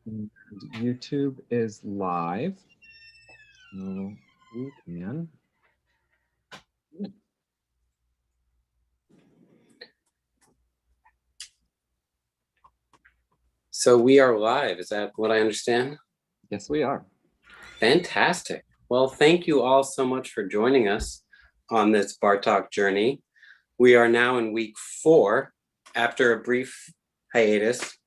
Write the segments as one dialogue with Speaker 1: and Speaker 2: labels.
Speaker 1: And YouTube is live. So you can.
Speaker 2: So we are live. Is that what I understand?
Speaker 1: Yes, we are.
Speaker 2: Fantastic. Well, thank you all so much for joining us on this Bartók journey. We are now in week 4 after a brief hiatus.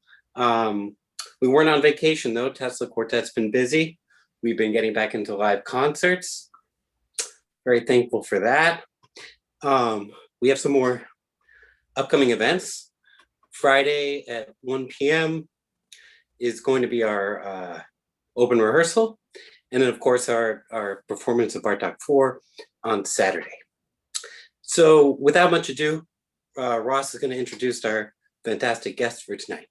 Speaker 2: We weren't on vacation though. Tesla Quartet's been busy. We've been getting back into live concerts. Very thankful for that. We have some more upcoming events. Friday at 1 p.m. is going to be our open rehearsal. And then, of course, our performance of Bartók 4 on Saturday. So without much ado, Ross is going to introduce our fantastic guest for tonight.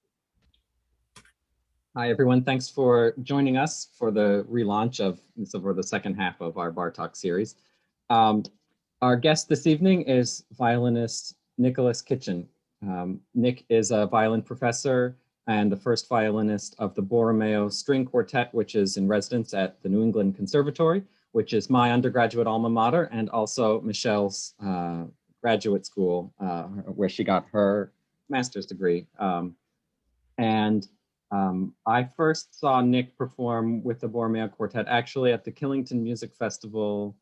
Speaker 1: Hi, everyone. Thanks for joining us for the relaunch of for the second half of our Bartók series. Our guest this evening is violinist Nicholas Kitchen. Nick is a violin professor and the first violinist of the Borromeo String Quartet, which is in residence at the New England Conservatory, which is my undergraduate alma mater, and also Michelle's graduate school, where she got her master's degree. I first saw Nick perform with the Borromeo Quartet actually at the Killington Music Festival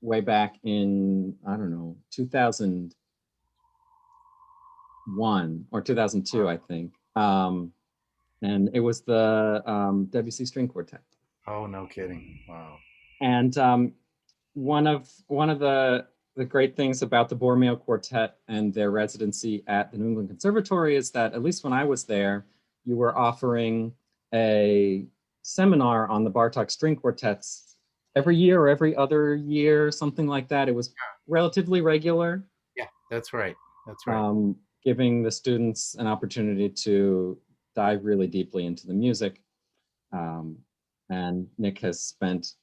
Speaker 1: way back in, I don't know, 2001 or 2002, I think. And it was the WC String Quartet.
Speaker 3: Oh, no kidding. Wow.
Speaker 1: And one of the great things about the Borromeo Quartet and their residency at the New England Conservatory is that, at least when I was there, you were offering a seminar on the Bartók string quartets every year or every other year, something like that. It was relatively regular.
Speaker 3: Yeah, that's right. That's right.
Speaker 1: Giving the students an opportunity to dive really deeply into the music. And Nick has spent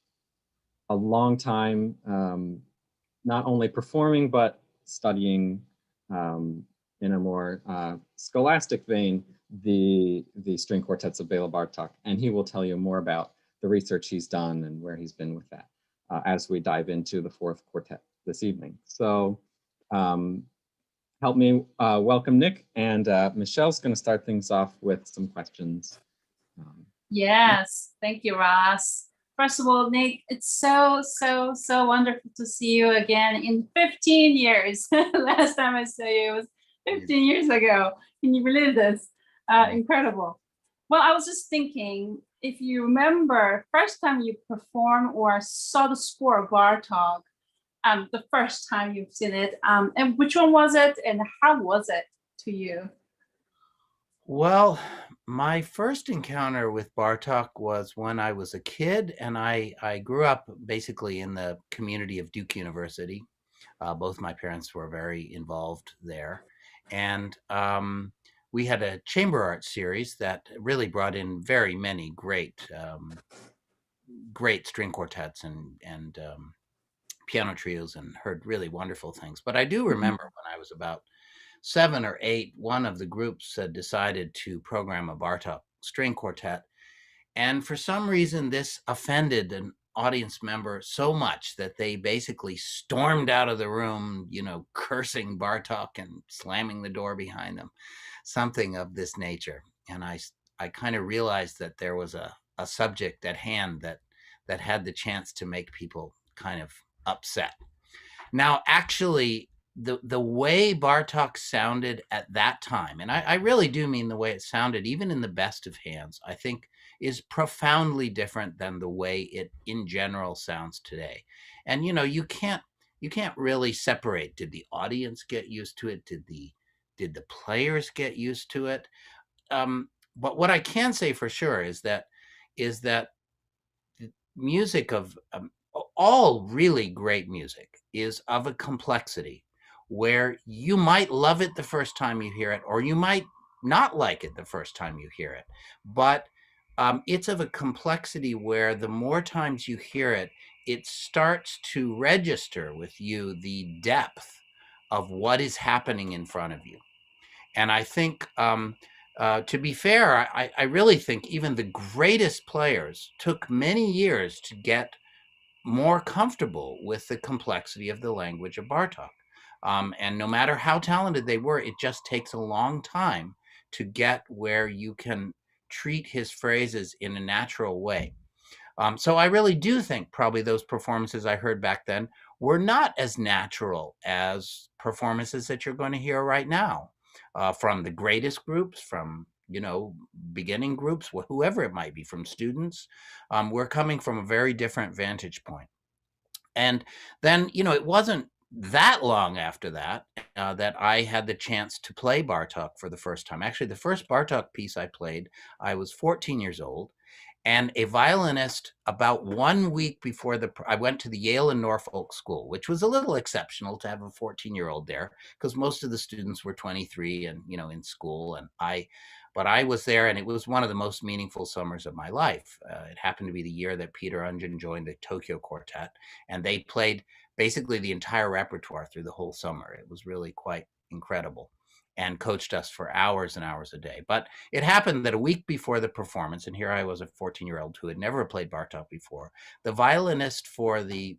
Speaker 1: a long time not only performing, but studying in a more scholastic vein the string quartets of Bela Bartók. And he will tell you more about the research he's done and where he's been with that as we dive into the fourth quartet this evening. So help me welcome Nick, and Michelle's going to start things off with some questions.
Speaker 4: Yes, thank you, Ross. First of all, Nick, it's so wonderful to see you again in 15 years. Last time I saw you was 15 years ago. Can you believe this? Incredible. Well, I was just thinking, if you remember, first time you performed or saw the score of Bartók, the first time you've seen it, and which one was it, and how was it to you?
Speaker 3: Well, my first encounter with Bartók was when I was a kid, and I grew up basically in the community of Duke University. Both my parents were very involved there. And we had a chamber art series that really brought in very many great string quartets and piano trios, and heard really wonderful things. But I do remember when I was about 7 or 8, one of the groups had decided to program a Bartók string quartet. And for some reason, this offended an audience member so much that they basically stormed out of the room, cursing Bartók and slamming the door behind them, something of this nature. And I kind of realized that there was a subject at hand that had the chance to make people kind of upset. Now, actually, the way Bartók sounded at that time, and I really do mean the way it sounded, even in the best of hands, I think is profoundly different than the way it in general sounds today. And you can't really separate. Did the audience get used to it? Did the players get used to it? But what I can say for sure is that music of all really great music is of a complexity where you might love it the first time you hear it, or you might not like it the first time you hear it. But it's of a complexity where the more times you hear it, it starts to register with you the depth of what is happening in front of you. And I think to be fair, I really think even the greatest players took many years to get more comfortable with the complexity of the language of Bartók. And no matter how talented they were, it just takes a long time to get where you can treat his phrases in a natural way. So I really do think probably those performances I heard back then were not as natural as performances that you're going to hear right now from the greatest groups, from beginning groups, whoever it might be, from students. We're coming from a very different vantage point. And then, it wasn't that long after that that I had the chance to play Bartók for the first time. Actually, the first Bartók piece I played, I was 14 years old. And a violinist, about 1 week before I went to the Yale and Norfolk School, which was a little exceptional to have a 14-year-old there, because most of the students were 23 and, in school. But I was there, and it was one of the most meaningful summers of my life. It happened to be the year that Peter Ungen joined the Tokyo Quartet, and they played basically the entire repertoire through the whole summer. It was really quite incredible, and coached us for hours and hours a day. But it happened that a week before the performance, and here I was, a 14-year-old who had never played Bartók before, the violinist for the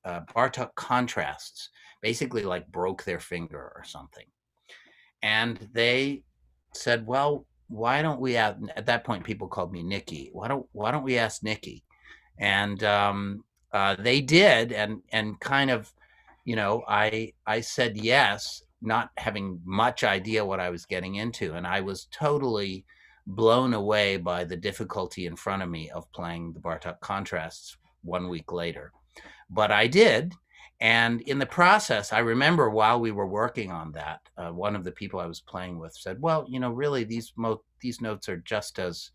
Speaker 3: Bartók contrasts basically broke their finger or something. And they said, well, why don't we at that point, people called me Nicky. Why don't we ask Nicky? And they did, and kind of, I said yes, not having much idea what I was getting into. And I was totally blown away by the difficulty in front of me of playing the Bartók contrasts 1 week later. But I did. And in the process, I remember while we were working on that, one of the people I was playing with said, well, really these notes are just as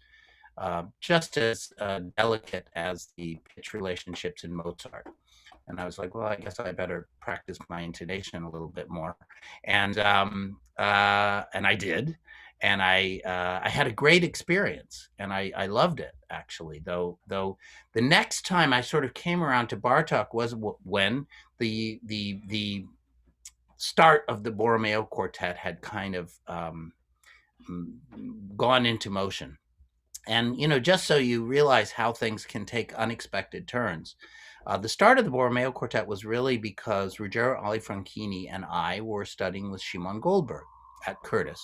Speaker 3: delicate as the pitch relationships in Mozart. And I was like, well, I guess I better practice my intonation a little bit more. And I did. And I had a great experience, and I loved it, actually, though the next time I sort of came around to Bartók was when the start of the Borromeo Quartet had kind of gone into motion. And, just so you realize how things can take unexpected turns, the start of the Borromeo Quartet was really because Ruggero Alifranchini and I were studying with Szymon Goldberg at Curtis.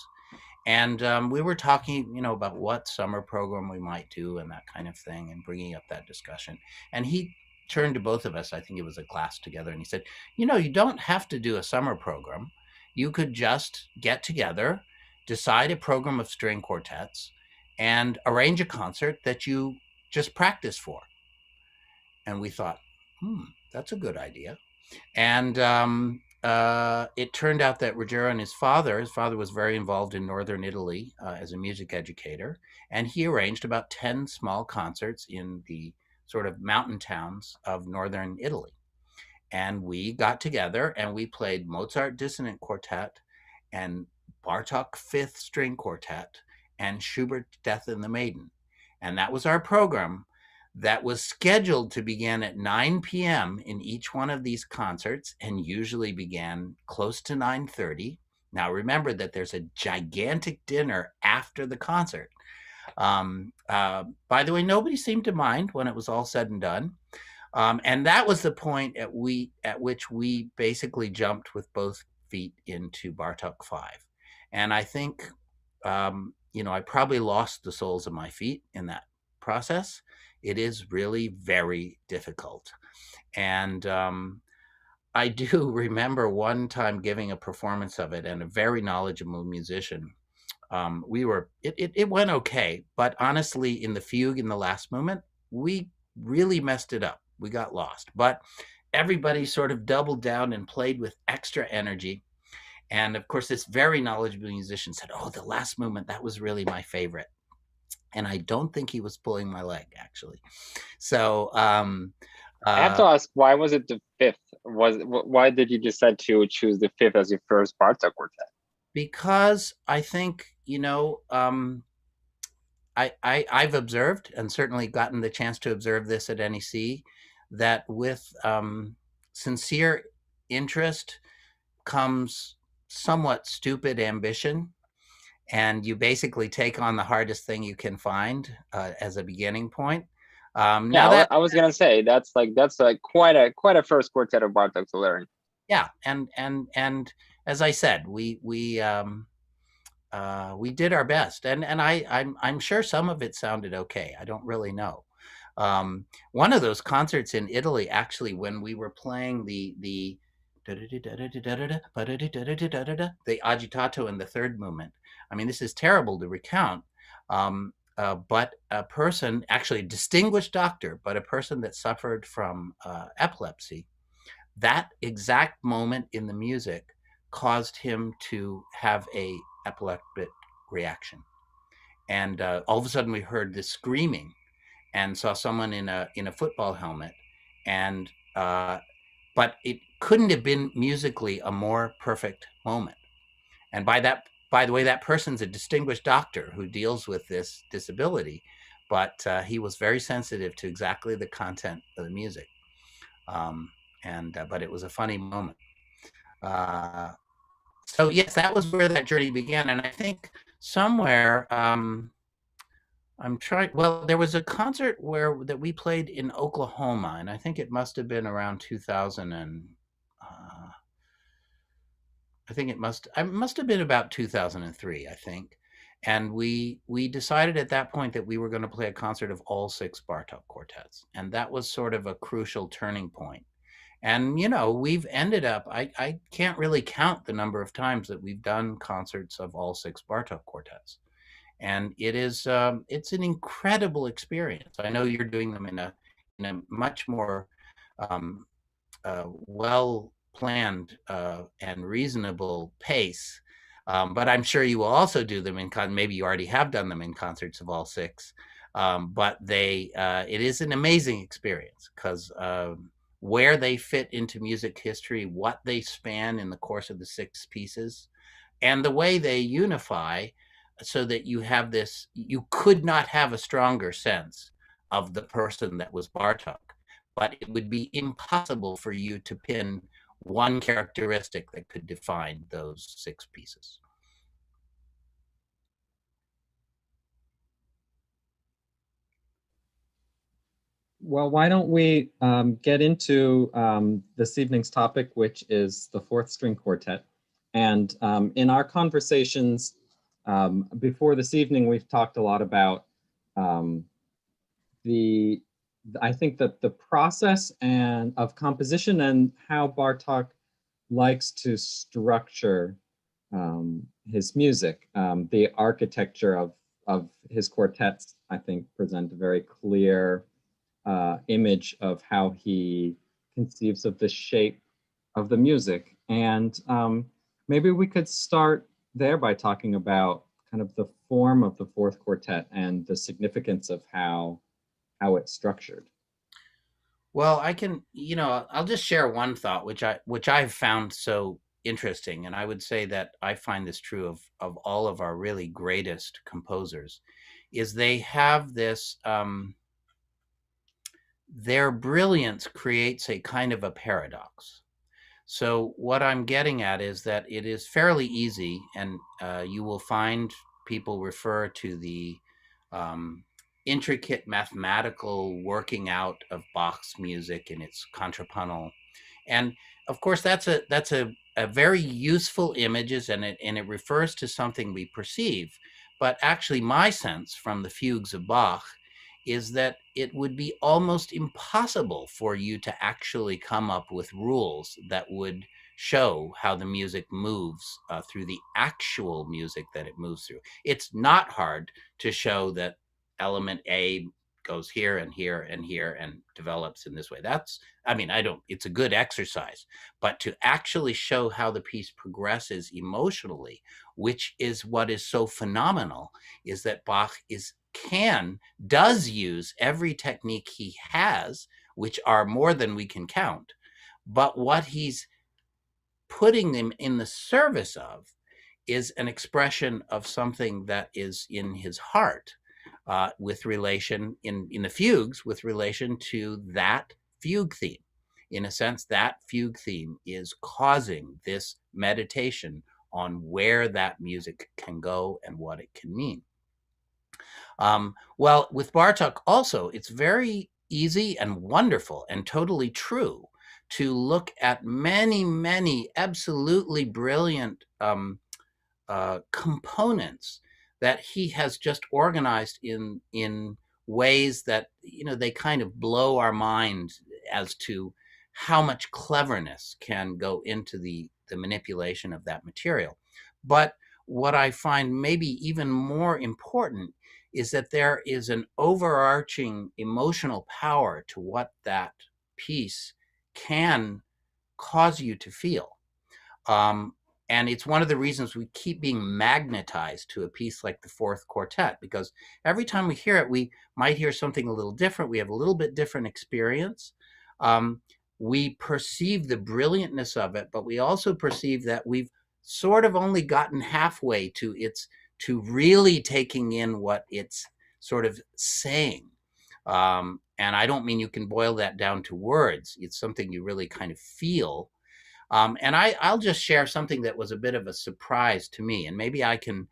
Speaker 3: And we were talking, about what summer program we might do and that kind of thing, and bringing up that discussion. And he turned to both of us, I think it was a class together, and he said, you don't have to do a summer program. You could just get together, decide a program of string quartets, and arrange a concert that you just practice for. And we thought, that's a good idea. And it turned out that Ruggero and his father was very involved in northern Italy as a music educator, and he arranged about 10 small concerts in the sort of mountain towns of northern Italy. And we got together and we played Mozart Dissonant Quartet and Bartók Fifth String Quartet and Schubert's Death and the Maiden. And that was our program that was scheduled to begin at 9 p.m. in each one of these concerts, and usually began close to 9:30. Now, remember that there's a gigantic dinner after the concert. By the way, nobody seemed to mind when it was all said and done. And that was the point at which we basically jumped with both feet into Bartók 5. And I think, I probably lost the soles of my feet in that process. It is really very difficult. And I do remember one time giving a performance of it, and a very knowledgeable musician. It went okay, but honestly, in the fugue, in the last movement, we really messed it up. We got lost, but everybody sort of doubled down and played with extra energy. And of course, this very knowledgeable musician said, oh, the last movement, that was really my favorite. And I don't think he was pulling my leg, actually. So
Speaker 5: I have to ask, why was it the fifth? Why did you decide to choose the fifth as your first Bartók quartet?
Speaker 3: Because I think, I've observed, and certainly gotten the chance to observe this at NEC, that with sincere interest comes somewhat stupid ambition. and you basically take on the hardest thing you can find as a beginning point.
Speaker 5: Yeah,
Speaker 3: Now that
Speaker 5: I was gonna say that's like quite a first quartet of Bartók to learn.
Speaker 3: yeah, and as I said, we did our best, and I'm sure some of it sounded okay. I don't really know. One of those concerts in Italy, actually, when we were playing the agitato in the third movement. I mean, this is terrible to recount, but a person, actually a distinguished doctor, but a person that suffered from epilepsy, that exact moment in the music caused him to have a epileptic reaction. And all of a sudden we heard this screaming and saw someone in a football helmet. And but it couldn't have been musically a more perfect moment. And by the way, that person's a distinguished doctor who deals with this disability, but he was very sensitive to exactly the content of the music. But it was a funny moment. So yes, that was where that journey began. And I think somewhere, well, there was a concert that we played in Oklahoma, and I think it must have been around 2000 and, I think it must have been about 2003, I think. And we decided at that point that we were going to play a concert of all 6 Bartók quartets. And that was sort of a crucial turning point. And, we've ended up, I can't really count the number of times that we've done concerts of all 6 Bartók quartets. And it's an incredible experience. I know you're doing them in a much more well-planned and reasonable pace. But I'm sure you will also do them maybe you already have done them in concerts of all 6. But it is an amazing experience because where they fit into music history, what they span in the course of the 6 pieces, and the way they unify so that you could not have a stronger sense of the person that was Bartók, but it would be impossible for you to pin one characteristic that could define those 6 pieces.
Speaker 1: Well, why don't we get into this evening's topic, which is the 4th String Quartet. And in our conversations before this evening, we've talked a lot about I think that the process of composition and how Bartók likes to structure his music. The architecture of his quartets, I think, present a very clear image of how he conceives of the shape of the music. And maybe we could start there by talking about kind of the form of the 4th quartet and the significance of how it's structured.
Speaker 3: Well, I'll just share one thought, which I've found so interesting. And I would say that I find this true of all of our really greatest composers, is they have this, their brilliance creates a kind of a paradox. So what I'm getting at is that it is fairly easy, and you will find people refer to the intricate mathematical working out of Bach's music and its contrapuntal. And of course, that's a very useful image, and it refers to something we perceive. But actually, my sense from the fugues of Bach is that it would be almost impossible for you to actually come up with rules that would show how the music moves through the actual music that it moves through. It's not hard to show that element A goes here and here and here and develops in this way. It's a good exercise, but to actually show how the piece progresses emotionally, which is what is so phenomenal, is that Bach does use every technique he has, which are more than we can count, but what he's putting them in the service of is an expression of something that is in his heart, with relation in the fugues, with relation to that fugue theme. In a sense, that fugue theme is causing this meditation on where that music can go and what it can mean. Well, with Bartók also, it's very easy and wonderful and totally true to look at many, many absolutely brilliant components that he has just organized in ways that, you know, they kind of blow our minds as to how much cleverness can go into the manipulation of that material. But what I find maybe even more important is that there is an overarching emotional power to what that piece can cause you to feel. And it's one of the reasons we keep being magnetized to a piece like the Fourth Quartet, because every time we hear it, we might hear something a little different. We have a little bit different experience. We perceive the brilliantness of it, but we also perceive that we've sort of only gotten halfway to really taking in what it's sort of saying. And I don't mean you can boil that down to words. It's something you really kind of feel. And I'll just share something that was a bit of a surprise to me, and maybe I can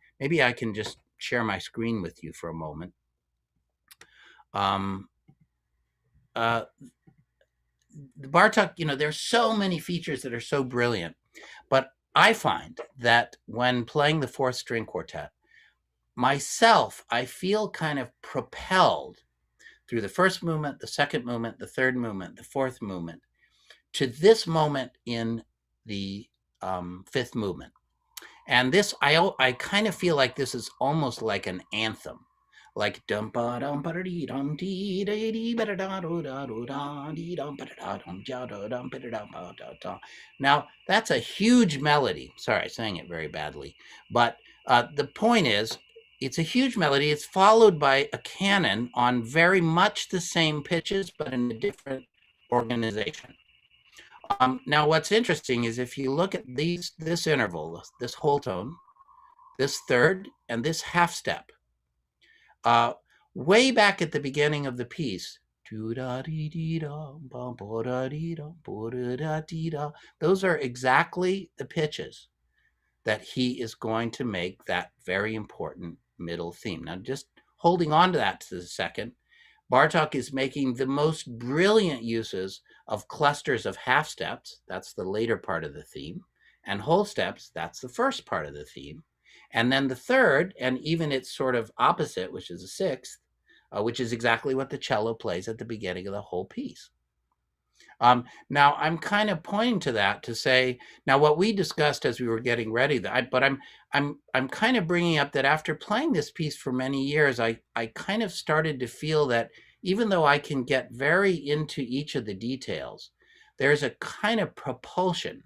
Speaker 3: just share my screen with you for a moment. The Bartók, you know, there's so many features that are so brilliant, but I find that when playing the Fourth String Quartet, myself, I feel kind of propelled through the first movement, the second movement, the third movement, the fourth movement, to this moment in the fifth movement. And this, I kind of feel like this is almost like an anthem, like dum ba dum ba dee dum dee dee ba da do da do da dee dum ba da dum ja da dum ba da ba da da. Now that's a huge melody. Sorry, I sang it very badly, but the point is, it's a huge melody. It's followed by a canon on very much the same pitches, but in a different organization. Now, what's interesting is if you look at this interval, this whole tone, this third, and this half step, way back at the beginning of the piece, those are exactly the pitches that he is going to make that very important middle theme. Now, just holding on to that to the second, Bartók is making the most brilliant uses of clusters of half steps, that's the later part of the theme, and whole steps, that's the first part of the theme. And then the third, and even its sort of opposite, which is the sixth, which is exactly what the cello plays at the beginning of the whole piece. Now, I'm kind of pointing to that to say, now what we discussed as we were getting ready, but I'm kind of bringing up that after playing this piece for many years, I kind of started to feel that even though I can get very into each of the details, there's a kind of propulsion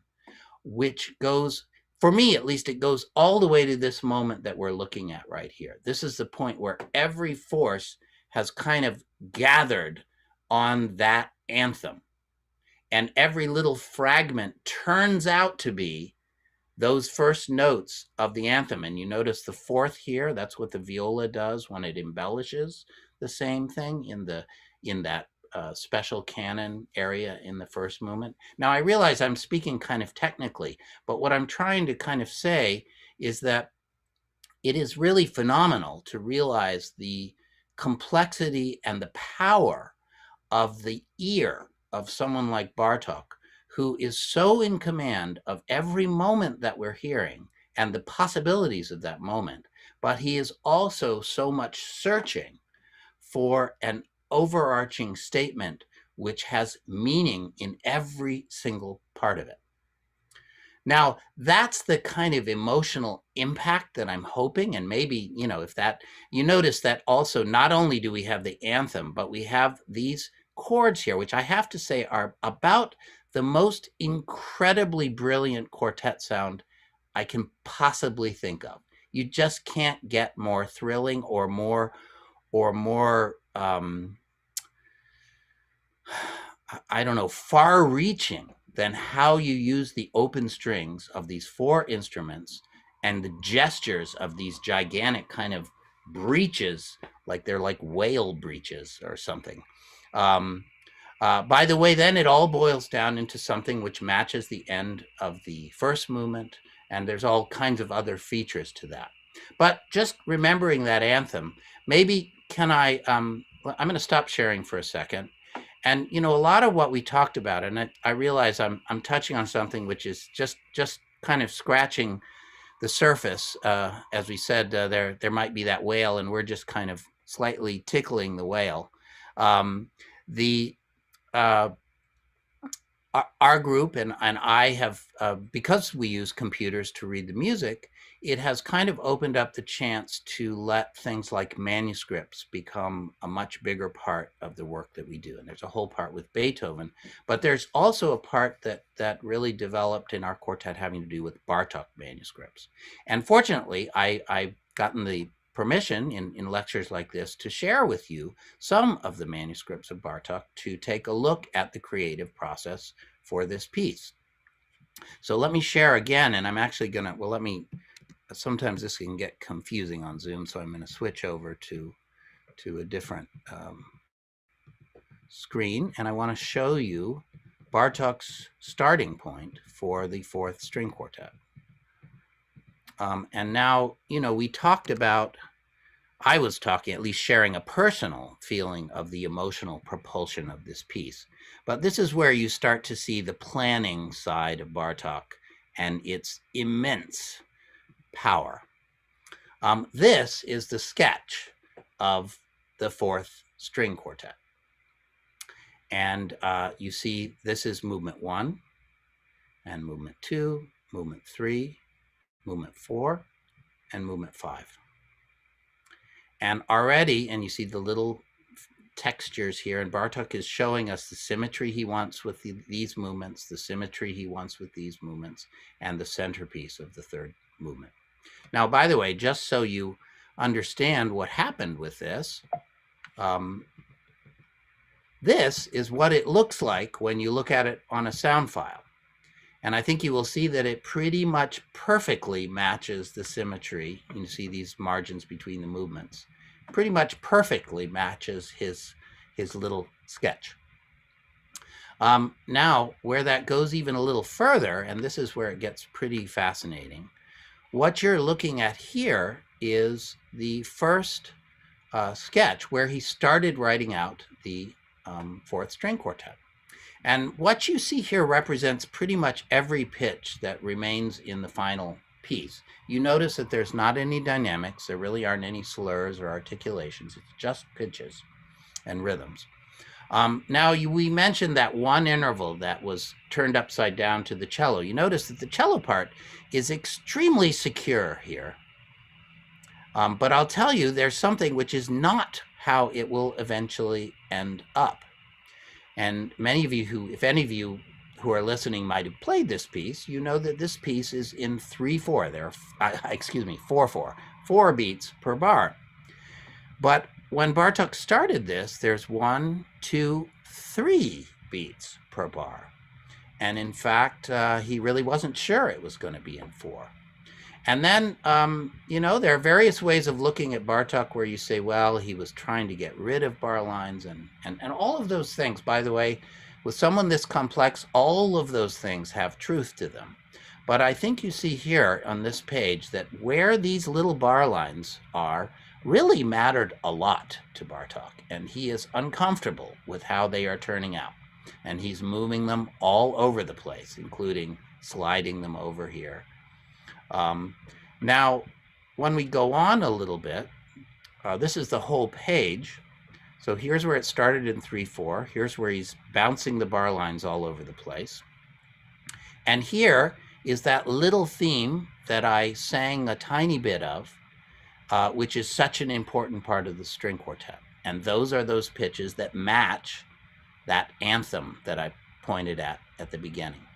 Speaker 3: which goes, for me at least, it goes all the way to this moment that we're looking at right here. This is the point where every force has kind of gathered on that anthem. And every little fragment turns out to be those first notes of the anthem. And you notice the fourth here, that's what the viola does when it embellishes the same thing in that special canon area in the first movement. Now, I realize I'm speaking kind of technically, but what I'm trying to kind of say is that it is really phenomenal to realize the complexity and the power of the ear of someone like Bartók, who is so in command of every moment that we're hearing and the possibilities of that moment, but he is also so much searching for an overarching statement which has meaning in every single part of it. Now, that's the kind of emotional impact that I'm hoping, and maybe, you know, if that, you notice that also not only do we have the anthem, but we have these chords here, which I have to say are about the most incredibly brilliant quartet sound I can possibly think of. You just can't get more thrilling or more I don't know, far-reaching than how you use the open strings of these four instruments and the gestures of these gigantic kind of breeches, like they're like whale breeches or something. By the way, then it all boils down into something which matches the end of the first movement And there's all kinds of other features to that. But just remembering that anthem, maybe can I'm going to stop sharing for a second. And, you know, a lot of what we talked about, and I realize I'm touching on something which is just kind of scratching the surface. As we said, there might be that whale, and we're just kind of slightly tickling the whale. Our group and I have, because we use computers to read the music, it has kind of opened up the chance to let things like manuscripts become a much bigger part of the work that we do. And there's a whole part with Beethoven, but there's also a part that really developed in our quartet having to do with Bartók manuscripts. And fortunately, I've gotten the permission in lectures like this to share with you some of the manuscripts of Bartók to take a look at the creative process for this piece. So let me share again, and I'm actually gonna, well, sometimes this can get confusing on Zoom, so I'm gonna switch over to a different screen, and I wanna show you Bartók's starting point for the fourth string quartet. And now, you know, I was talking, at least sharing a personal feeling of the emotional propulsion of this piece. But this is where you start to see the planning side of Bartók and its immense power. This is the sketch of the fourth string quartet. And you see, this is movement 1 and movement 2, movement 3, movement 4, and movement 5. And already, and you see the little textures here, and Bartók is showing us the symmetry he wants with these movements, the symmetry he wants with these movements, and the centerpiece of the third movement. Now, by the way, just so you understand what happened with this, this is what it looks like when you look at it on a sound file. And I think you will see that it pretty much perfectly matches the symmetry. You can see these margins between the movements. Pretty much perfectly matches his little sketch. Now, where that goes even a little further, and this is where it gets pretty fascinating, what you're looking at here is the first sketch where he started writing out the fourth string quartet. And what you see here represents pretty much every pitch that remains in the final piece. You notice that there's not any dynamics. There really aren't any slurs or articulations. It's just pitches and rhythms. Now, we mentioned that one interval that was turned upside down to the cello. You notice that the cello part is extremely secure here. But I'll tell you, there's something which is not how it will eventually end up. And many of you if any of you who are listening might have played this piece, you know that this piece is in 3/4. There are, 4/4, 4 beats per bar. But when Bartók started this, there's 1, 2, 3 beats per bar. And in fact, he really wasn't sure it was going to be in 4. And then, you know, there are various ways of looking at Bartók where you say, well, he was trying to get rid of bar lines and all of those things. By the way, with someone this complex, all of those things have truth to them. But I think you see here on this page that where these little bar lines are really mattered a lot to Bartók. And he is uncomfortable with how they are turning out. And he's moving them all over the place, including sliding them over here. Now, when we go on a little bit, this is the whole page. So here's where it started in 3/4. Here's where he's bouncing the bar lines all over the place. And here is that little theme that I sang a tiny bit of, which is such an important part of the string quartet. And those are those pitches that match that anthem that I pointed at the beginning.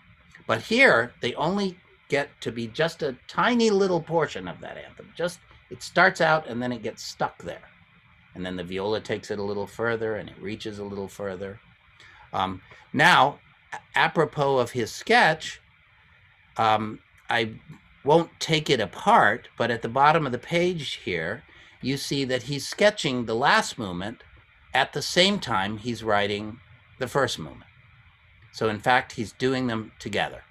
Speaker 3: But here, they only get to be just a tiny little portion of that anthem. Just, it starts out and then it gets stuck there. And then the viola takes it a little further and it reaches a little further. Now, apropos of his sketch, I won't take it apart, but at the bottom of the page here, you see that he's sketching the last movement at the same time he's writing the first movement. So in fact, he's doing them together.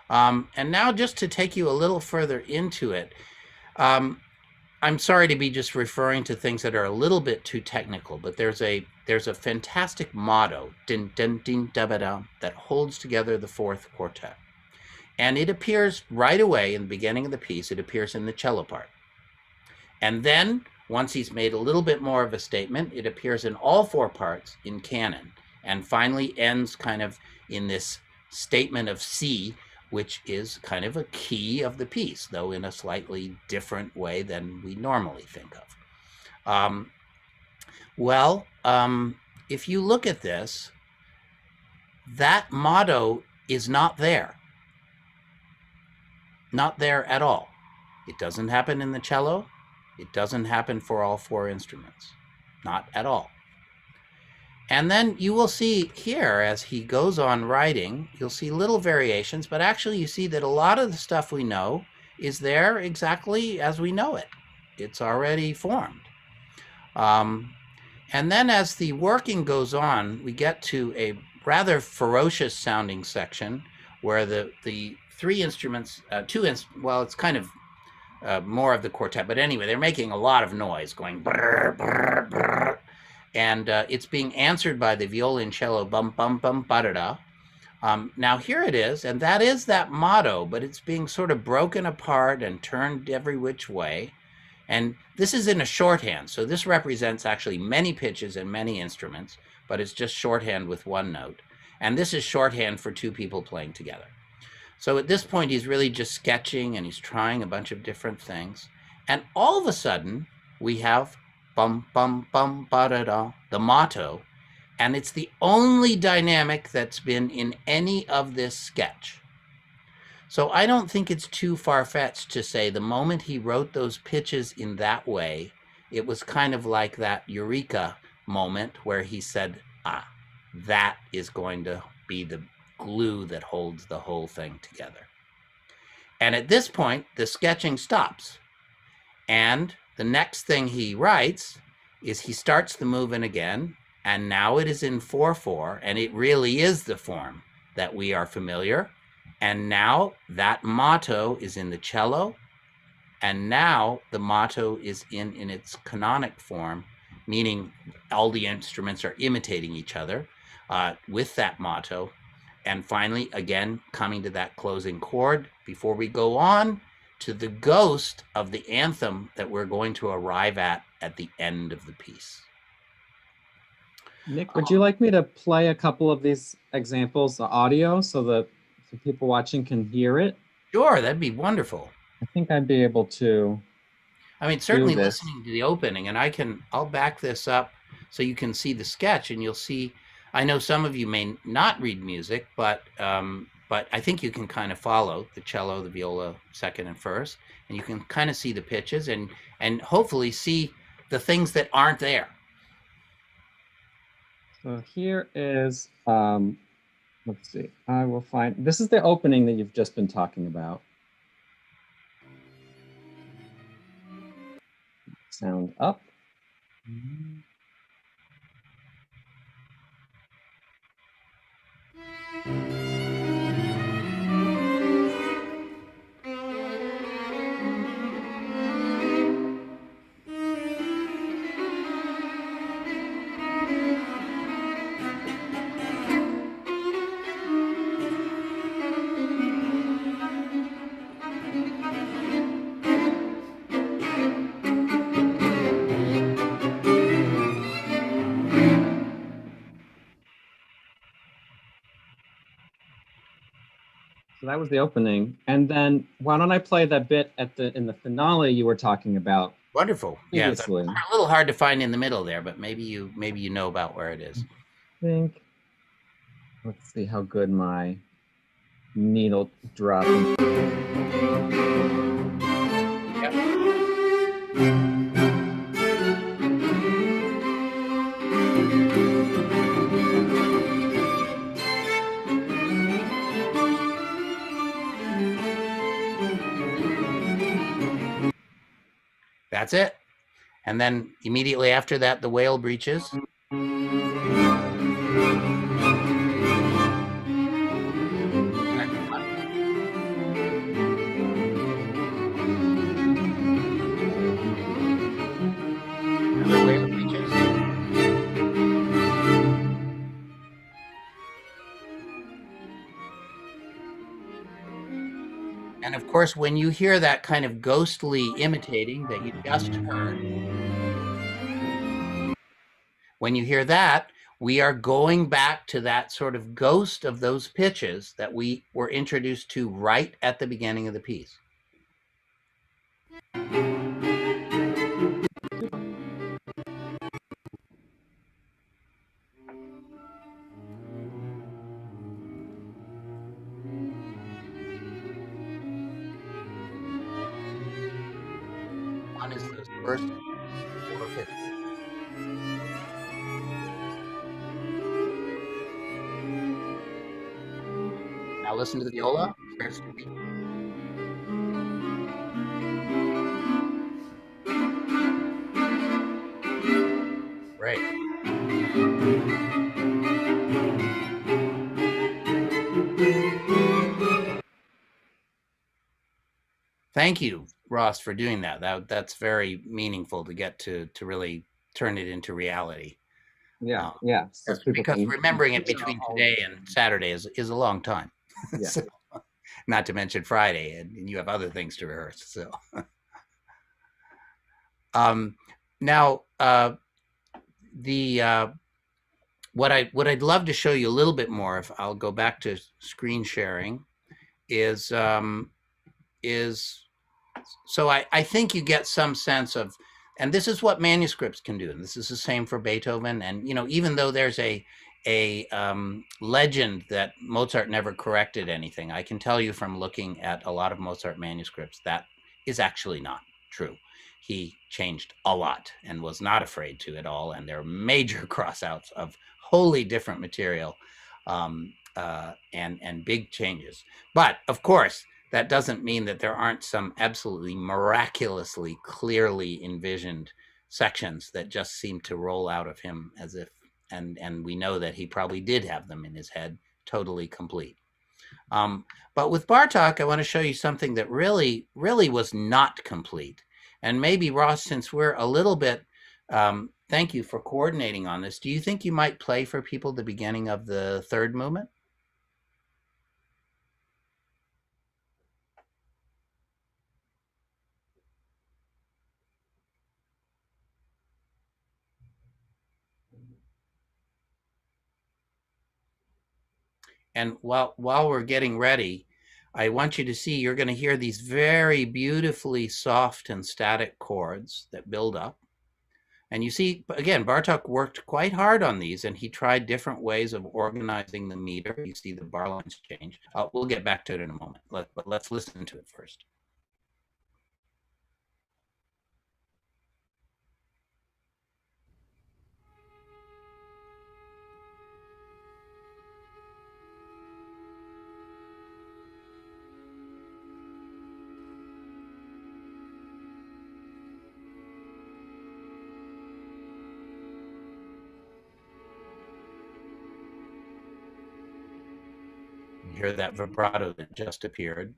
Speaker 3: And now just to take you a little further into it, I'm sorry to be just referring to things that are a little bit too technical, but there's a fantastic motto, din din din da ba da, that holds together the fourth quartet. And it appears right away in the beginning of the piece, it appears in the cello part. And then once he's made a little bit more of a statement, it appears in all four parts in canon, and finally ends kind of in this statement of C, which is kind of a key of the piece, though in a slightly different way than we normally think of. If you look at this, that motto is not there. Not there at all. It doesn't happen in the cello. It doesn't happen for all four instruments. Not at all. And then you will see here, as he goes on writing, you'll see little variations, but actually you see that a lot of the stuff we know is there exactly as we know it. It's already formed. And then as the working goes on, we get to a rather ferocious sounding section where the three instruments, well, it's kind of more of the quartet, but anyway, they're making a lot of noise, going brr, brr, brr. And it's being answered by the violoncello, bum, bum, bum, ba-da-da. Now here it is, and that is that motto, but it's being sort of broken apart and turned every which way. And this is in a shorthand, so this represents actually many pitches and many instruments, but it's just shorthand with one note. And this is shorthand for two people playing together. So at this point, he's really just sketching and he's trying a bunch of different things. And all of a sudden, we have bum, bum, bum, ba-da-da, the motto, and it's the only dynamic that's been in any of this sketch. So I don't think it's too far-fetched to say the moment he wrote those pitches in that way, it was kind of like that eureka moment where he said, that is going to be the glue that holds the whole thing together. And at this point, the sketching stops. And the next thing he writes is he starts the movement again, and now it is in 4/4, and it really is the form that we are familiar. And now that motto is in the cello, and now the motto is in its canonic form, meaning all the instruments are imitating each other with that motto. And finally, again, coming to that closing chord before we go on to the ghost of the anthem that we're going to arrive at the end of the piece.
Speaker 1: Nick, would you like me to play a couple of these examples, the audio, so that the people watching can hear it?
Speaker 3: Sure, that'd be wonderful.
Speaker 1: I think I'd be able to.
Speaker 3: I mean, certainly listening to the opening, and I'll back this up so you can see the sketch, and you'll see. I know some of you may not read music, but I think you can kind of follow the cello, the viola, second and first, and you can kind of see the pitches and hopefully see the things that aren't there.
Speaker 1: So here is, let's see, I will find, this is the opening that you've just been talking about. Sound up. So that was the opening. And then why don't I play that bit in the finale you were talking about?
Speaker 3: Wonderful. Yeah, it's a little hard to find in the middle there, but maybe you know about where it is.
Speaker 1: I think, let's see how good my needle drop.
Speaker 3: That's it. And then immediately after that, the whale breaches. course, when you hear that kind of ghostly imitating that you just heard, when you hear that, we are going back to that sort of ghost of those pitches that we were introduced to right at the beginning of the piece. One is those first 4 pitches. Now listen to the viola. Great. Thank you, Ross, for doing that. That's very meaningful to get to really turn it into reality.
Speaker 1: Yeah, yeah. So
Speaker 3: because remembering it between today and Saturday is a long time.
Speaker 1: Yeah.
Speaker 3: So, not to mention Friday, and you have other things to rehearse. So, now what I'd love to show you a little bit more, if I'll go back to screen sharing, is so I think you get some sense of, and this is what manuscripts can do, and this is the same for Beethoven. And even though there's a legend that Mozart never corrected anything, I can tell you from looking at a lot of Mozart manuscripts that is actually not true. He changed a lot and was not afraid to at all, and there are major crossouts of wholly different material and big changes. But of course, that doesn't mean that there aren't some absolutely miraculously clearly envisioned sections that just seem to roll out of him as if, and we know that he probably did have them in his head totally complete. But with Bartók, I want to show you something that really was not complete. And maybe, Ross, since we're a little bit, thank you for coordinating on this. Do you think you might play for people the beginning of the third movement? And while we're getting ready, I want you to see, you're going to hear these very beautifully soft and static chords that build up. And you see, again, Bartók worked quite hard on these, and he tried different ways of organizing the meter. You see the bar lines change. We'll get back to it in a moment, but let's listen to it first. You hear that vibrato that just appeared.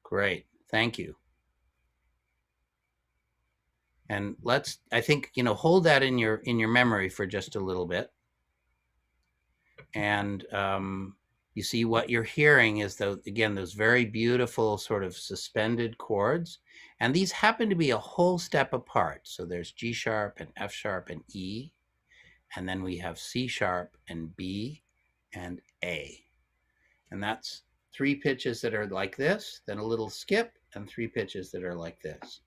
Speaker 3: Great, thank you. And I think, hold that in your memory for just a little bit. And you see what you're hearing is, those very beautiful sort of suspended chords. And these happen to be a whole step apart. So there's G sharp and F sharp and E. And then we have C sharp and B and A. And that's 3 pitches that are like this, then a little skip, and 3 pitches that are like this.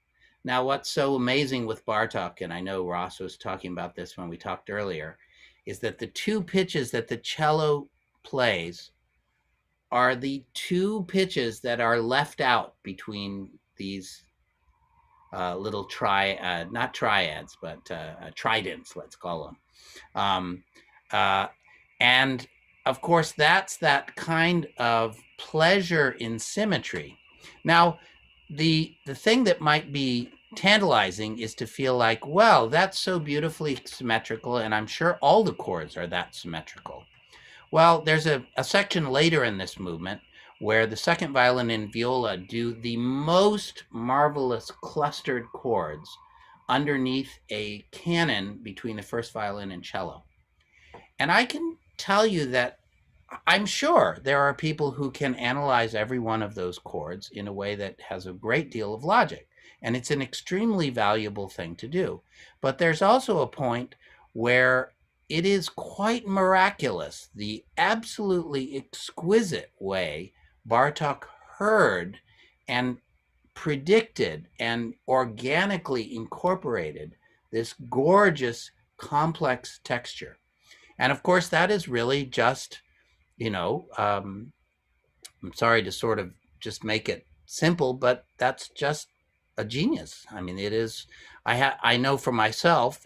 Speaker 3: Now, what's so amazing with Bartók, and I know Ross was talking about this when we talked earlier, is that the 2 pitches that the cello plays are the 2 pitches that are left out between these little not triads, but tridents, let's call them. And of course, that's that kind of pleasure in symmetry. Now, the thing that might be tantalizing is to feel like, well, that's so beautifully symmetrical, and I'm sure all the chords are that symmetrical. Well, there's a section later in this movement where the second violin and viola do the most marvelous clustered chords underneath a canon between the first violin and cello. And I can tell you that I'm sure there are people who can analyze every one of those chords in a way that has a great deal of logic. And it's an extremely valuable thing to do. But there's also a point where it is quite miraculous, the absolutely exquisite way Bartók heard and predicted and organically incorporated this gorgeous, complex texture. And of course, that is really just, I'm sorry to sort of just make it simple, but that's just a genius. I mean, it is, I know for myself,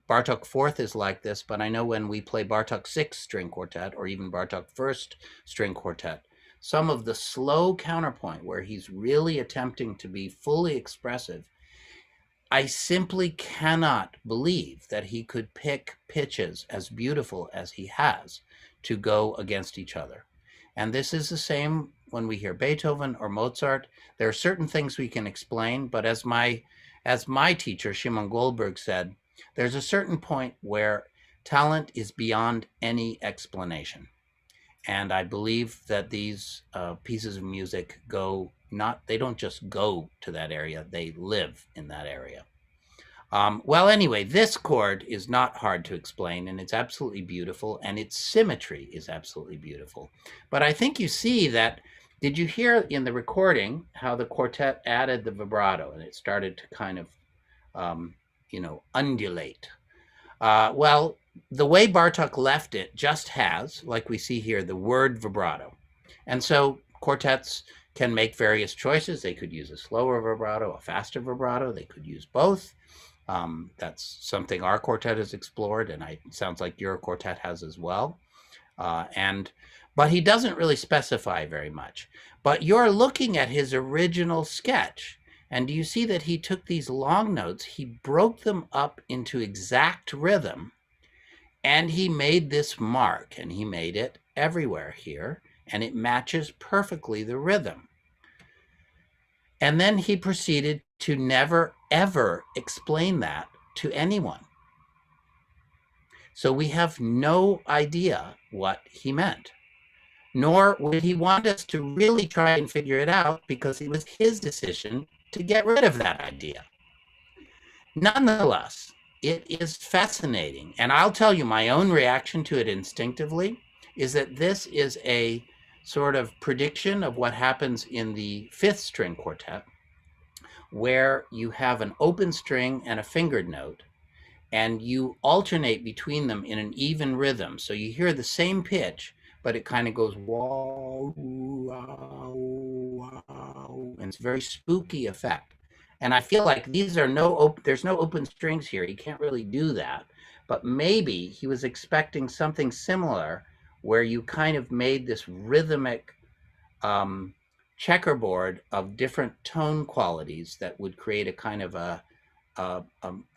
Speaker 3: Bartók Fourth is like this, but I know when we play Bartók Sixth String Quartet or even Bartók First String Quartet, some of the slow counterpoint where he's really attempting to be fully expressive, I simply cannot believe that he could pick pitches as beautiful as he has to go against each other. And this is the same when we hear Beethoven or Mozart. There are certain things we can explain, but as my teacher, Szymon Goldberg, said, there's a certain point where talent is beyond any explanation. And I believe that these pieces of music they don't just go to that area, they live in that area. Well, anyway, this chord is not hard to explain, and it's absolutely beautiful, and its symmetry is absolutely beautiful. But I think you see that, did you hear in the recording how the quartet added the vibrato, and it started to kind of, undulate? Well, the way Bartók left it just has, like we see here, the word vibrato. And so quartets can make various choices. They could use a slower vibrato, a faster vibrato. They could use both. That's something our quartet has explored, and it sounds like your quartet has as well. But he doesn't really specify very much. But you're looking at his original sketch, and do you see that he took these long notes, he broke them up into exact rhythm, and he made this mark, and he made it everywhere here, and it matches perfectly the rhythm. And then he proceeded to never, ever explain that to anyone. So we have no idea what he meant, nor would he want us to really try and figure it out, because it was his decision to get rid of that idea. Nonetheless, it is fascinating. And I'll tell you, my own reaction to it instinctively is that this is a sort of prediction of what happens in the fifth string quartet, where you have an open string and a fingered note, and you alternate between them in an even rhythm. So you hear the same pitch, but it kind of goes wow, wow, wow, and it's a very spooky effect. And I feel like there's no open strings here. He can't really do that. But maybe he was expecting something similar, where you kind of made this rhythmic checkerboard of different tone qualities that would create a kind of a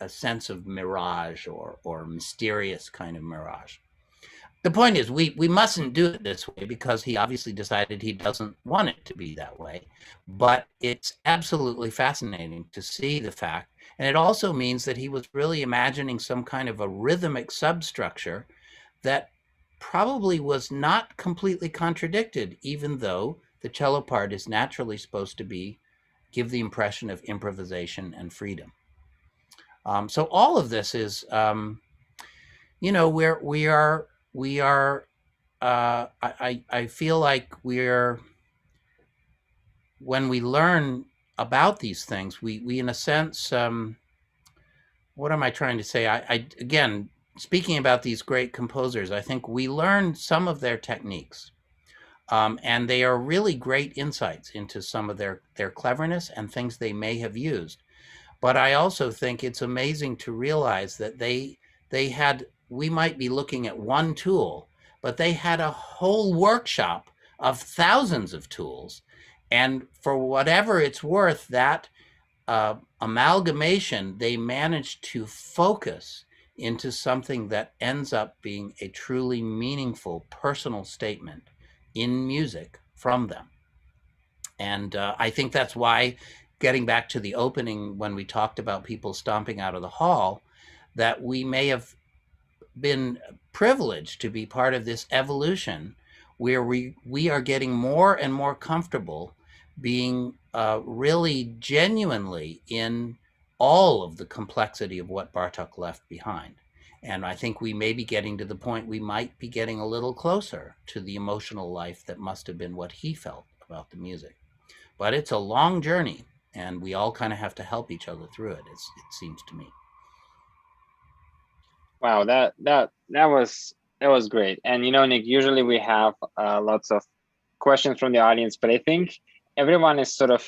Speaker 3: sense of mirage or mysterious kind of mirage. The point is, we mustn't do it this way, because he obviously decided he doesn't want it to be that way. But it's absolutely fascinating to see the fact. And it also means that he was really imagining some kind of a rhythmic substructure that probably was not completely contradicted, even though the cello part is naturally supposed to give the impression of improvisation and freedom. So all of this is, I feel like when we learn about these things, we in a sense, what am I trying to say? Again, speaking about these great composers, I think we learn some of their techniques, and they are really great insights into some of their cleverness and things they may have used. But I also think it's amazing to realize that we might be looking at one tool, but they had a whole workshop of thousands of tools. And for whatever it's worth, that amalgamation, they managed to focus into something that ends up being a truly meaningful personal statement in music from them. And I think that's why, getting back to the opening when we talked about people stomping out of the hall, that we may have been privileged to be part of this evolution where we are getting more and more comfortable being really genuinely in all of the complexity of what Bartók left behind. And I think we may be getting to the point we might be getting a little closer to the emotional life that must have been what he felt about the music. But it's a long journey, and we all kind of have to help each other through it, it seems to me.
Speaker 5: Wow, that was great. And you know, Nick, usually we have lots of questions from the audience, but I think everyone is sort of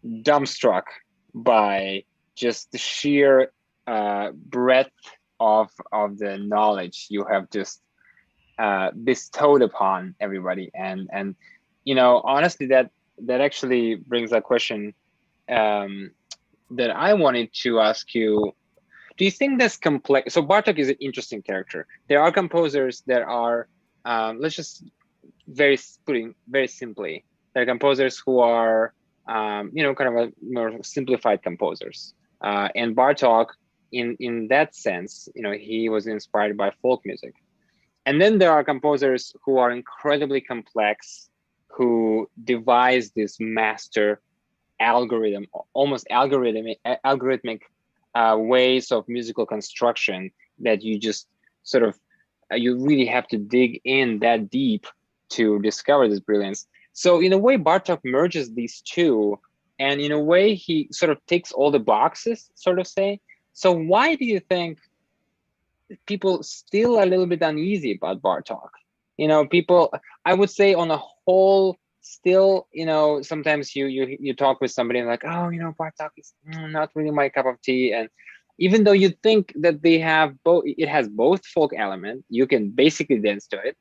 Speaker 5: dumbstruck by just the sheer breadth of the knowledge you have just bestowed upon everybody. And you know, honestly, that actually brings a question that I wanted to ask you. Do you think that's complex? So Bartók is an interesting character. There are composers that are, let's just putting very simply, there are composers who are, you know, kind of a more simplified composers. And Bartók, in that sense, you know, he was inspired by folk music. And then there are composers who are incredibly complex, who devise this master algorithm, almost algorithmic ways of musical construction that you just sort of, you really have to dig in that deep to discover this brilliance. So in a way, Bartók merges these two, and in a way, he sort of ticks all the boxes, sort of say. So why do you think people still are a little bit uneasy about Bartók? You know, people, I would say on a whole, still, you know, sometimes you talk with somebody and like, oh, you know, Bartók is not really my cup of tea. And even though you think that they have both, it has both folk element, you can basically dance to it,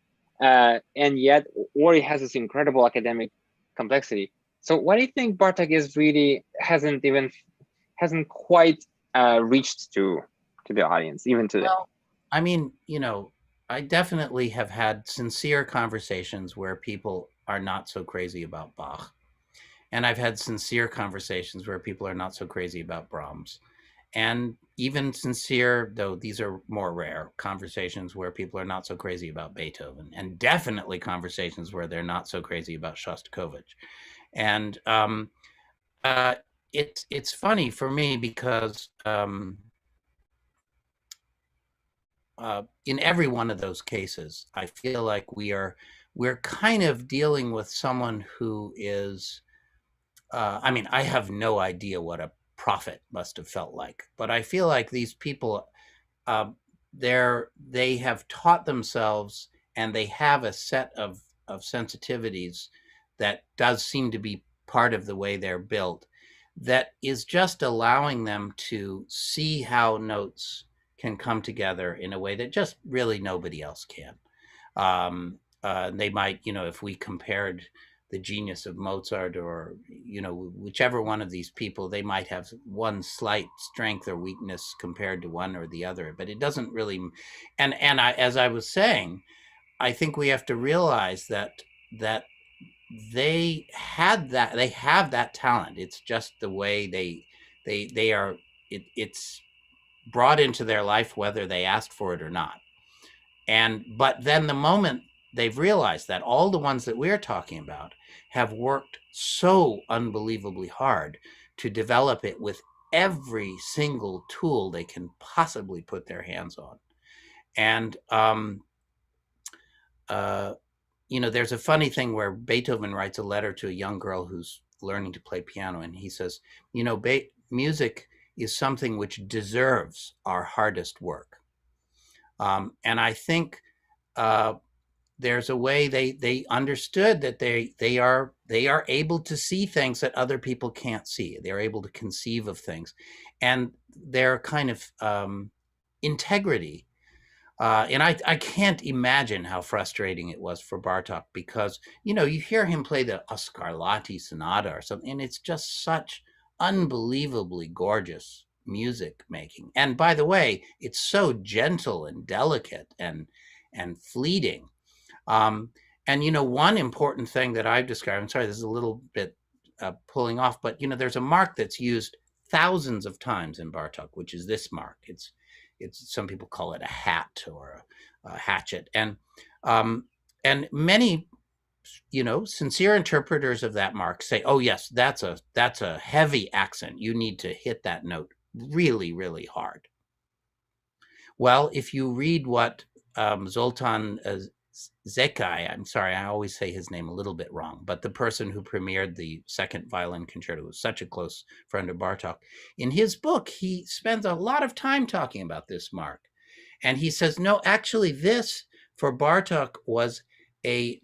Speaker 5: and yet, or it has this incredible academic complexity. So why do you think Bartók is really hasn't quite reached to the audience even today?
Speaker 3: Well, I mean, you know, I definitely have had sincere conversations where people are not so crazy about Bach. And I've had sincere conversations where people are not so crazy about Brahms. And even sincere, though these are more rare, conversations where people are not so crazy about Beethoven. And definitely conversations where they're not so crazy about Shostakovich. And it's funny for me because in every one of those cases, I feel like we're kind of dealing with someone who is, I mean, I have no idea what a prophet must have felt like, but I feel like these people, they have taught themselves, and they have a set of sensitivities that does seem to be part of the way they're built, that is just allowing them to see how notes can come together in a way that just really nobody else can. They might, you know, if we compared the genius of Mozart or, you know, whichever one of these people, they might have one slight strength or weakness compared to one or the other, but it doesn't really. And as I was saying, I think we have to realize that they have that talent. It's just the way they are. It's brought into their life whether they asked for it or not. But then the moment they've realized that, all the ones that we're talking about have worked so unbelievably hard to develop it with every single tool they can possibly put their hands on. And you know, there's a funny thing where Beethoven writes a letter to a young girl who's learning to play piano, and he says, you know, music is something which deserves our hardest work. And I think there's a way they understood that they are able to see things that other people can't see. They're able to conceive of things, and their kind of integrity. And I can't imagine how frustrating it was for Bartók, because, you know, you hear him play the Scarlatti Sonata or something, and it's just such unbelievably gorgeous music making. And by the way, it's so gentle and delicate and fleeting. And, you know, one important thing that I've described, I'm sorry, this is a little bit pulling off. But, there's a mark that's used thousands of times in Bartók, which is this mark. It's some people call it a hat or a hatchet. And many, sincere interpreters of that mark say, oh yes, that's a heavy accent. You need to hit that note really, really hard. Well, if you read what Zoltan Zekai, I'm sorry, I always say his name a little bit wrong, but the person who premiered the second violin concerto was such a close friend of Bartók. In his book, he spends a lot of time talking about this mark. And he says, no, actually this for Bartók was a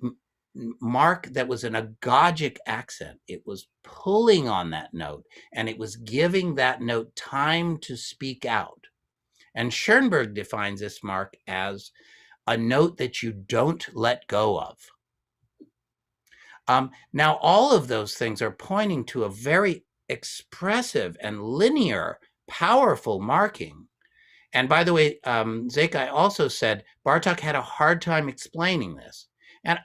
Speaker 3: mark that was an agogic accent. It was pulling on that note, and it was giving that note time to speak out. And Schoenberg defines this mark as a note that you don't let go of. Now, all of those things are pointing to a very expressive and linear, powerful marking. And by the way, Zekai also said Bartók had a hard time explaining this. And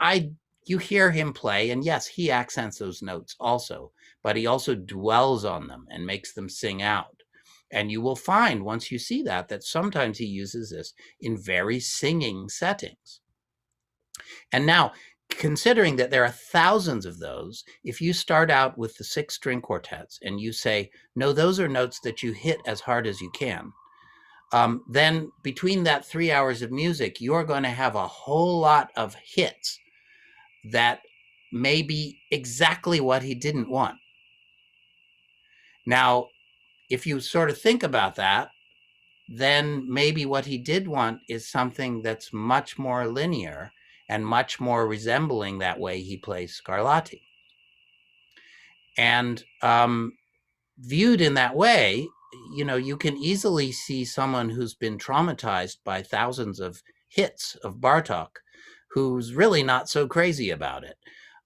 Speaker 3: you hear him play, and yes, he accents those notes also, but he also dwells on them and makes them sing out. And you will find, once you see that sometimes he uses this in very singing settings. And now, considering that there are thousands of those, if you start out with the 6 string quartets and you say, no, those are notes that you hit as hard as you can, then between that 3 hours of music, you're going to have a whole lot of hits that may be exactly what he didn't want. Now, if you sort of think about that, then maybe what he did want is something that's much more linear and much more resembling that way he plays Scarlatti. And viewed in that way, you can easily see someone who's been traumatized by thousands of hits of Bartók who's really not so crazy about it.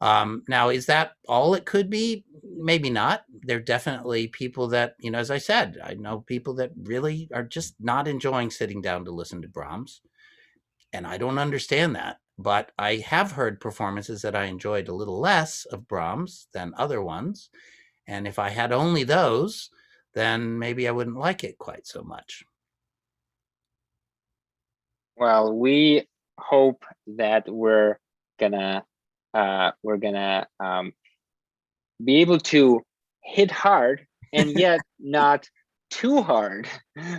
Speaker 3: Now, is that all it could be? Maybe not. There are definitely people that, as I said, I know people that really are just not enjoying sitting down to listen to Brahms. And I don't understand that. But I have heard performances that I enjoyed a little less of Brahms than other ones. And if I had only those, then maybe I wouldn't like it quite so much.
Speaker 5: Well, we hope that we're gonna be able to hit hard and yet not too hard,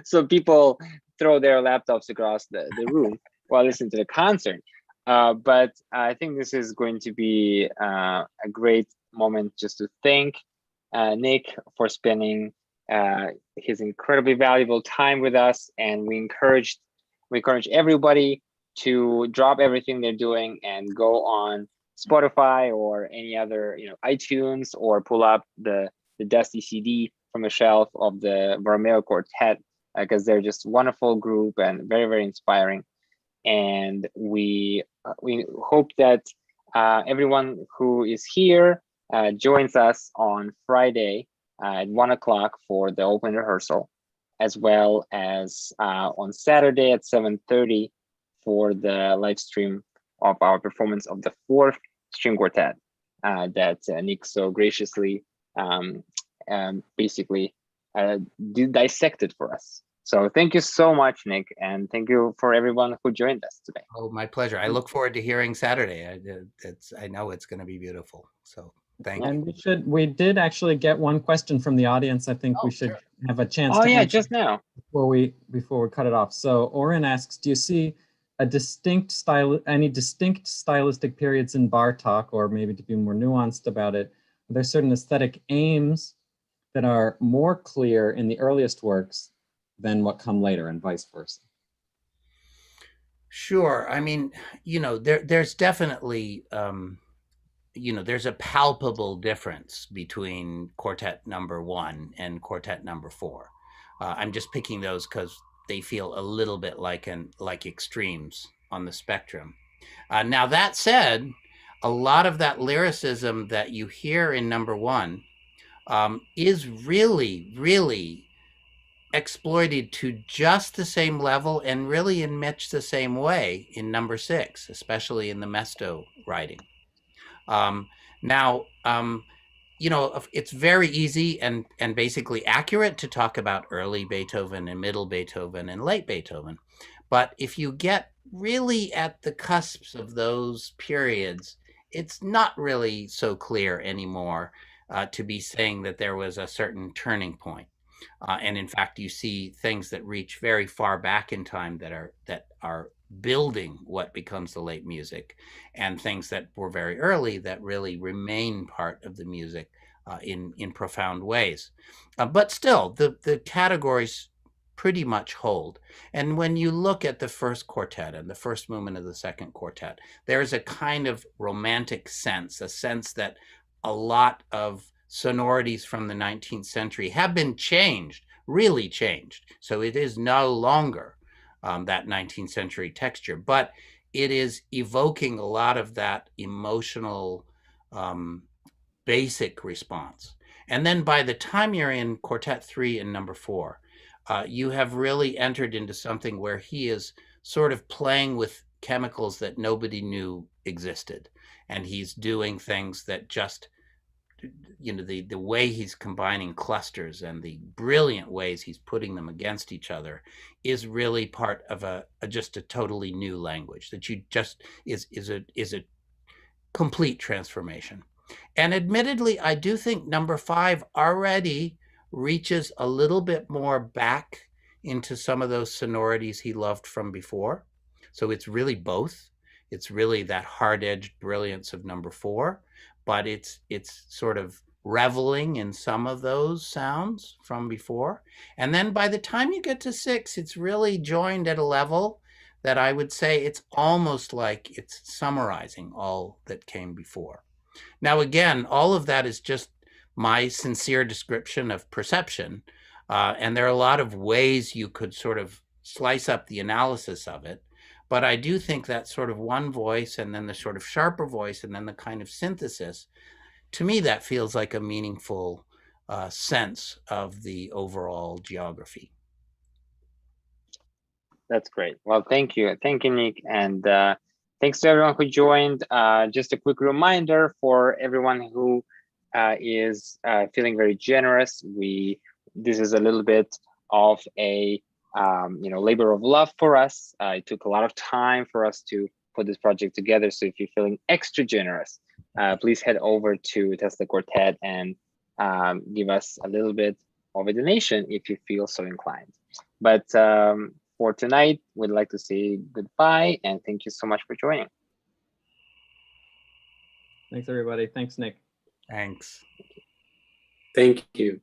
Speaker 5: so people throw their laptops across the room while listening to the concert. But I think this is going to be a great moment just to thank Nick for spending his incredibly valuable time with us, and we encourage everybody to drop everything they're doing and go on Spotify or any other, iTunes, or pull up the dusty CD from the shelf of the Borromeo Quartet, because they're just a wonderful group and very, very inspiring. And we hope that everyone who is here joins us on Friday at 1 o'clock for the open rehearsal, as well as on Saturday at 7:30 for the live stream of our performance of the 4th string quartet that Nick so graciously basically dissected for us. So thank you so much, Nick, and thank you for everyone who joined us today.
Speaker 3: Oh, my pleasure. I look forward to hearing Saturday. I know it's going to be beautiful. So thank you.
Speaker 1: And we did actually get one question from the audience. I think we should have a chance to answer
Speaker 5: just now
Speaker 1: before we cut it off. So Oren asks, do you see any distinct stylistic periods in Bartók, or maybe to be more nuanced about it, are there certain aesthetic aims that are more clear in the earliest works than what come later, and vice versa?
Speaker 3: Sure. I mean, there's definitely, there's a palpable difference between Quartet number 1 and Quartet number 4. I'm just picking those because they feel a little bit like extremes on the spectrum. Now, that said, a lot of that lyricism that you hear in number 1 is really, really exploited to just the same level and really in much the same way in number 6, especially in the Mesto writing. Now, you know, it's very easy and basically accurate to talk about early Beethoven and middle Beethoven and late Beethoven. But if you get really at the cusps of those periods, it's not really so clear anymore to be saying that there was a certain turning point. And in fact, you see things that reach very far back in time that are building what becomes the late music, and things that were very early that really remain part of the music in profound ways. But still, the categories pretty much hold. And when you look at the first quartet and the first movement of the second quartet, there's a kind of romantic sense, a sense that a lot of sonorities from the 19th century have been changed, really changed. So it is no longer that 19th century texture, but it is evoking a lot of that emotional basic response. And then by the time you're in Quartet 3 and number 4, you have really entered into something where he is sort of playing with chemicals that nobody knew existed. And he's doing things that just, you know, the way he's combining clusters and the brilliant ways he's putting them against each other is really part of just a totally new language that you just is a complete transformation. And admittedly, I do think number 5 already reaches a little bit more back into some of those sonorities he loved from before. So it's really both. It's really that hard-edged brilliance of number 4, but it's sort of reveling in some of those sounds from before. And then by the time you get to 6, it's really joined at a level that I would say it's almost like it's summarizing all that came before. Now, again, all of that is just my sincere description of perception. And there are a lot of ways you could sort of slice up the analysis of it. But I do think that sort of one voice and then the sort of sharper voice and then the kind of synthesis, to me, that feels like a meaningful sense of the overall geography.
Speaker 5: That's great. Well, thank you. Thank you, Nick. And thanks to everyone who joined. Just a quick reminder for everyone who is feeling very generous. This is a little bit of a labor of love for us. It took a lot of time for us to put this project together. So if you're feeling extra generous, please head over to Tesla Quartet and give us a little bit of a donation if you feel so inclined. But for tonight, we'd like to say goodbye and thank you so much for joining.
Speaker 1: Thanks, everybody. Thanks, Nick.
Speaker 3: Thanks.
Speaker 2: Thank you.